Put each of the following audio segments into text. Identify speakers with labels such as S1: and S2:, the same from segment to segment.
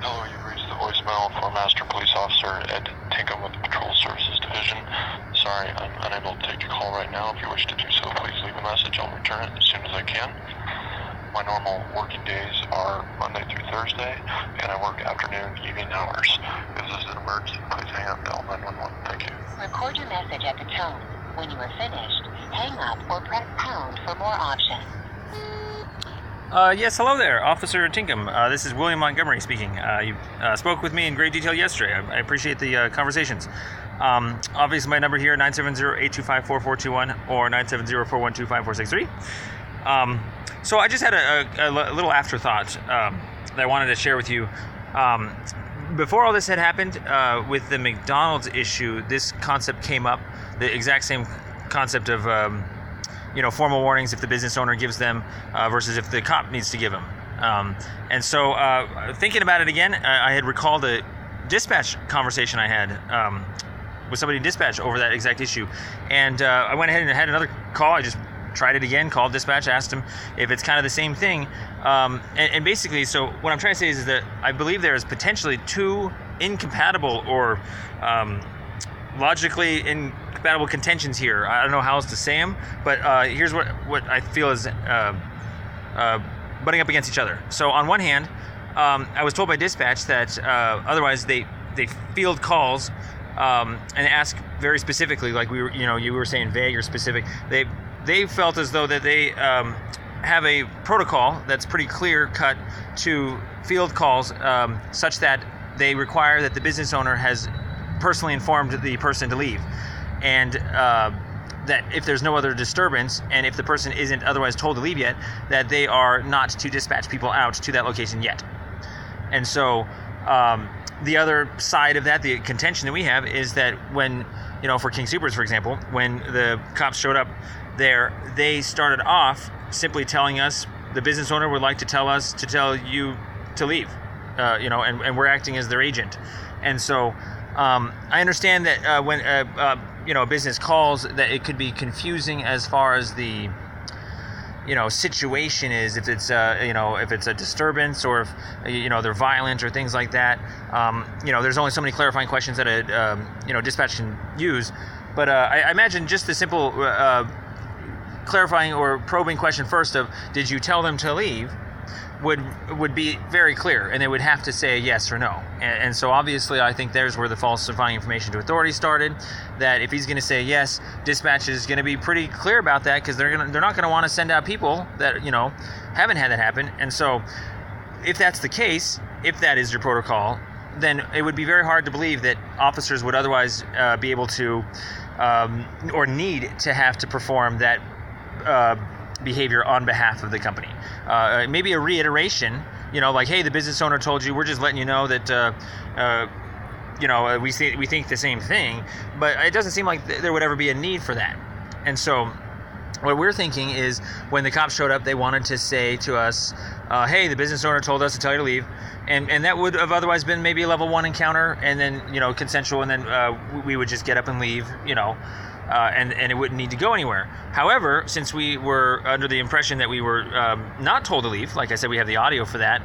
S1: Hello, you've reached the voicemail for Master Police Officer Ed Tinkem with the Patrol Services Division. Sorry, I'm unable to take your call right now. If you wish to do so, please leave a message. I'll return it as soon as I can. My normal working days are Monday through Thursday, and I work afternoon, evening hours. If this is an emergency, please hang up, dial 911. Thank you.
S2: Record your message at the tone. When you are finished, hang up or press pound for more options.
S3: Yes, hello there, Officer Tinkem. This is William Montgomery speaking. You spoke with me in great detail yesterday. I appreciate the conversations. Obviously, my number here, 970-825-4421 or 970-412-5463. So I just had a little afterthought that I wanted to share with you. Before all this had happened, with the McDonald's issue, this concept came up, the exact same concept of formal warnings if the business owner gives them versus if the cop needs to give them. And so thinking about it again, I had recalled a dispatch conversation I had with somebody in dispatch over that exact issue. And I went ahead and had another call. I just tried it again, called dispatch, asked them if it's kind of the same thing. And basically, so what I'm trying to say is that I believe there is potentially two incompatible or logically incompatible contentions here. I don't know how else to say them, but here's what I feel is butting up against each other. So on one hand, I was told by dispatch that otherwise they field calls and ask very specifically, like you were saying vague or specific. They felt as though that they have a protocol that's pretty clear cut to field calls, such that they require that the business owner has personally informed the person to leave, and that if there's no other disturbance and if the person isn't otherwise told to leave yet, that they are not to dispatch people out to that location yet. And so the other side of that, the contention that we have, is that when, for King Supers, for example, when the cops showed up there, they started off simply telling us, the business owner would like to tell you to leave, and we're acting as their agent. And so I understand that when a business calls, that it could be confusing as far as the situation is, if it's if it's a disturbance or if they're violent or things like that. There's only so many clarifying questions that a dispatch can use, but I imagine just the simple clarifying or probing question first of, did you tell them to leave, would be very clear, and they would have to say yes or no. And so obviously I think there's where the falsifying information to authority started, that if he's going to say yes, dispatch is going to be pretty clear about that, because they're not going to want to send out people that haven't had that happen. And so if that's the case, if that is your protocol, then it would be very hard to believe that officers would otherwise be able to or need to have to perform that behavior on behalf of the company. Maybe a reiteration, like, hey, the business owner told you, we're just letting you know that we think the same thing, but it doesn't seem like there would ever be a need for that. And so what we're thinking is, when the cops showed up, they wanted to say to us, hey, the business owner told us to tell you to leave, and that would have otherwise been maybe a level 1 encounter, and then consensual, and then we would just get up and leave, and it wouldn't need to go anywhere. However, since we were under the impression that we were not told to leave, like I said, we have the audio for that,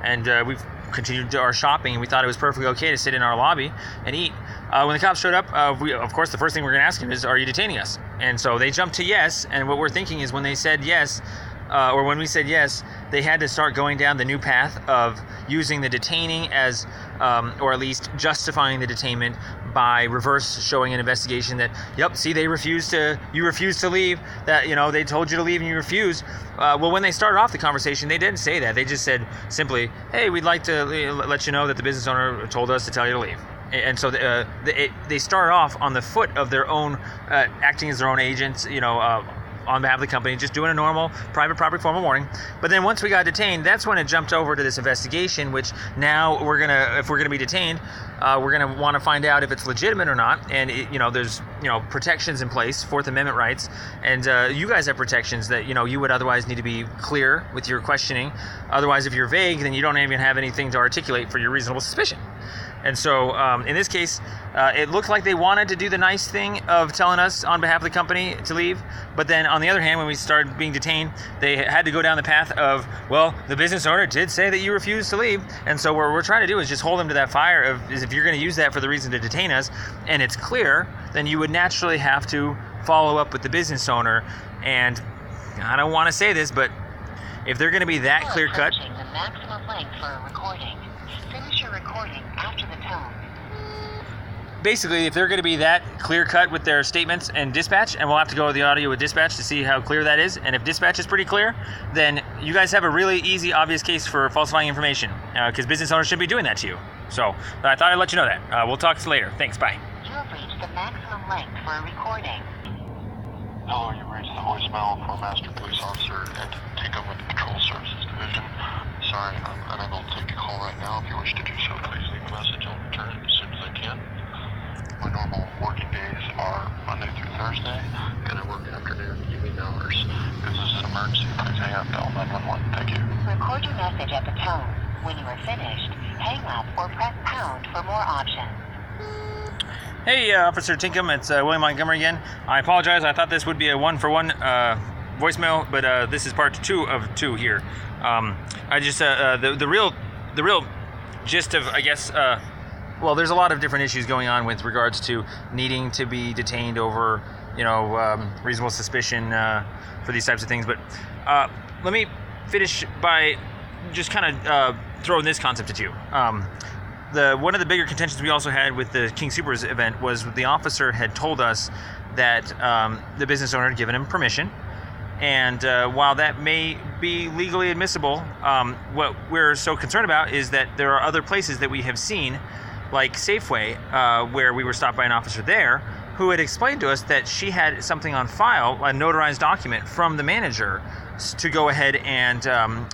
S3: and we've continued our shopping, and we thought it was perfectly okay to sit in our lobby and eat. When the cops showed up, of course, the first thing we're going to ask him is, are you detaining us? And so they jumped to yes, and what we're thinking is, when they said yes, or when we said yes, they had to start going down the new path of using the detaining as, or at least justifying the detainment by reverse showing an investigation that, yep, see, you refused to leave, that, they told you to leave and you refused. Well, when they started off the conversation, they didn't say that. They just said simply, hey, we'd like to let you know that the business owner told us to tell you to leave. And so they started off on the foot of their own, acting as their own agents, on behalf of the company, just doing a normal private property formal warning. But then once we got detained, that's when it jumped over to this investigation, which now if we're gonna be detained, we're gonna want to find out if it's legitimate or not. And there's protections in place, Fourth Amendment rights, and you guys have protections that you would otherwise need to be clear with your questioning. Otherwise, if you're vague, then you don't even have anything to articulate for your reasonable suspicion. And so in this case, it looked like they wanted to do the nice thing of telling us on behalf of the company to leave. But then on the other hand, when we started being detained, they had to go down the path of, well, the business owner did say that you refused to leave. And so what we're trying to do is just hold them to that fire of, is if you're going to use that for the reason to detain us, and it's clear, then you would naturally have to follow up with the business owner. And I don't want to say this, but if they're going to be that clear cut,
S2: The maximum length for a recording. Finish your recording after the tone.
S3: basically, if they're going to be that clear cut with their statements and dispatch, and we'll have to go with the audio with dispatch to see how clear that is. And if dispatch is pretty clear, then you guys have a really easy, obvious case for falsifying information, because business owners shouldn't be doing that to you. So I thought I'd let you know that. We'll talk later. Thanks. Bye.
S2: You have reached the maximum length for a recording.
S1: Hello, you reached the voicemail for Master Police Officer at Tinkem with the Patrol Services Division. Sorry, I'm unable to take your call right now. If you wish to do so, please leave a message. I'll return it as soon as I can. My normal working days are Monday through Thursday, and I work afternoon, evening hours. If this is an emergency, please hang up, dial 911. Thank you.
S2: Record your message at the tone. When you are finished, hang up or press pound for more options.
S3: Hey, Officer Tinkem, it's William Montgomery again. I apologize. I thought this would be a one-for-one voicemail, but this is part 2 of 2 here. I just the real gist of, I guess, well, there's a lot of different issues going on with regards to needing to be detained over, reasonable suspicion for these types of things. But let me finish by just kind of throwing this concept at you. One of the bigger contentions we also had with the King Soopers event was the officer had told us that the business owner had given him permission. And while that may be legally admissible, what we're so concerned about is that there are other places that we have seen, like Safeway, where we were stopped by an officer there who had explained to us that she had something on file, a notarized document from the manager, to go ahead and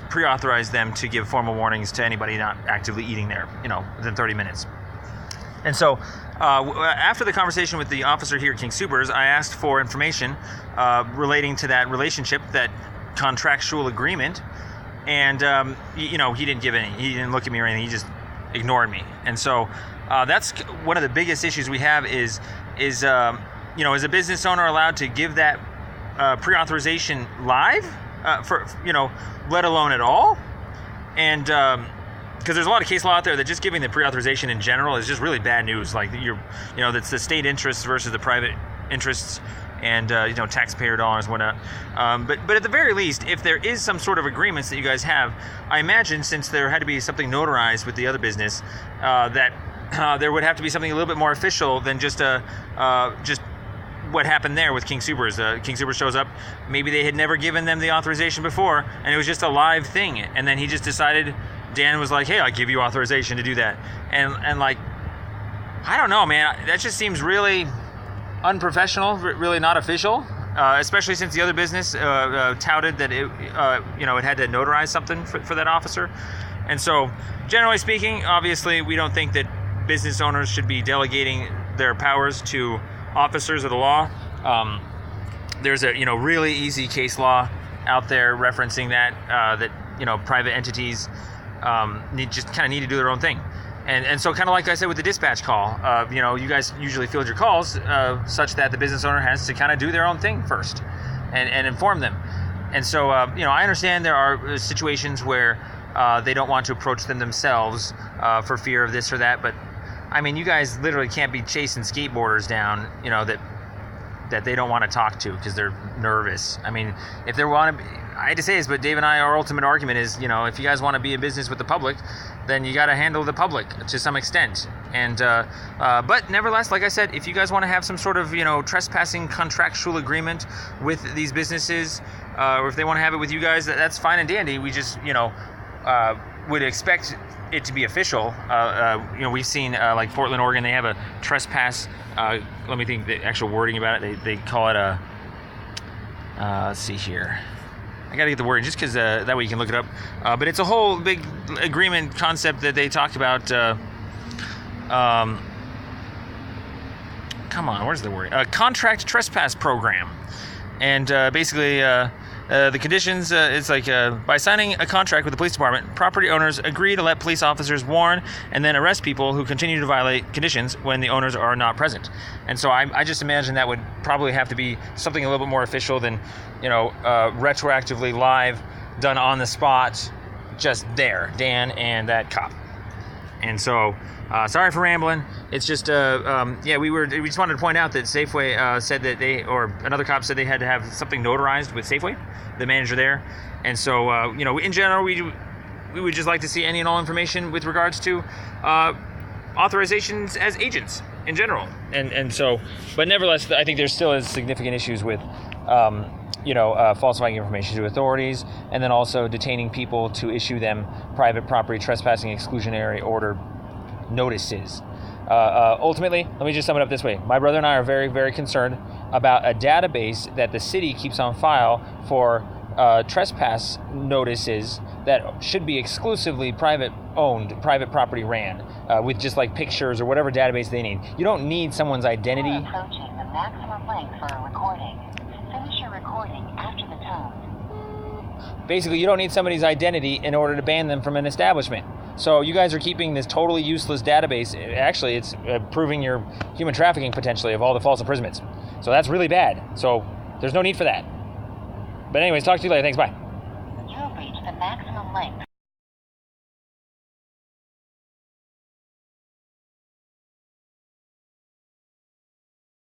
S3: pre-authorize them to give formal warnings to anybody not actively eating there, within 30 minutes. And so after the conversation with the officer here at King Soopers, I asked for information relating to that relationship, that contractual agreement, and he didn't give any. He didn't look at me or anything. He just ignored me. And so that's one of the biggest issues we have is is a business owner allowed to give that pre-authorization live for let alone at all? And because there's a lot of case law out there that just giving the pre-authorization in general is just really bad news. Like that's the state interests versus the private interests, and taxpayer dollars and whatnot. But at the very least, if there is some sort of agreements that you guys have, I imagine since there had to be something notarized with the other business, that there would have to be something a little bit more official than just what happened there with King Soopers. King Soopers shows up. Maybe they had never given them the authorization before, and it was just a live thing. And then he just decided, Dan was like, hey, I'll give you authorization to do that. And like, I don't know, man. That just seems really unprofessional, really not official, especially since the other business touted that it had to notarize something for that officer. And so, generally speaking, obviously, we don't think that business owners should be delegating their powers to officers of the law. There's a really easy case law out there referencing that private entities need to do their own thing. And so kind of like I said with the dispatch call, you guys usually field your calls such that the business owner has to kind of do their own thing first and inform them. And so, I understand there are situations where they don't want to approach them themselves for fear of this or that. But, I mean, you guys literally can't be chasing skateboarders down, that they don't want to talk to because they're nervous. I mean, if they want to... I hate to say this, but Dave and I, our ultimate argument is, if you guys want to be in business with the public, then you got to handle the public to some extent. And but nevertheless, like I said, if you guys want to have some sort of trespassing contractual agreement with these businesses, or if they want to have it with you guys, that's fine and dandy. We just would expect it to be official. We've seen like Portland, Oregon, they have a trespass. Let me think the actual wording about it. They call it a. Let's see here. I got to get the wording just because that way you can look it up. But it's a whole big agreement concept that they talked about. Come on, where's the word? Contract trespass program. And basically, The conditions, it's like by signing a contract with the police department, property owners agree to let police officers warn and then arrest people who continue to violate conditions when the owners are not present. And so I just imagine that would probably have to be something a little bit more official than, retroactively live, done on the spot, just there, Dan and that cop. And so, sorry for rambling. It's just, we just wanted to point out that Safeway said that another cop said they had to have something notarized with Safeway, the manager there. And so, in general, we would just like to see any and all information with regards to authorizations as agents in general. And so, but nevertheless, I think there still is significant issues with, falsifying information to authorities, and then also detaining people to issue them private property trespassing exclusionary order notices. Ultimately, let me just sum it up this way. My brother and I are very, very concerned about a database that the city keeps on file for trespass notices that should be exclusively private property ran, with just like pictures or whatever database they need. You don't need someone's identity.
S2: You're approaching the maximum length for a recording. Finish your recording after the tone.
S3: Basically, you don't need somebody's identity in order to ban them from an establishment. So you guys are keeping this totally useless database. Actually, it's proving your human trafficking potentially of all the false imprisonments. So that's really bad. So there's no need for that. But anyways, talk to you later. Thanks. Bye.
S2: You've reached the maximum length.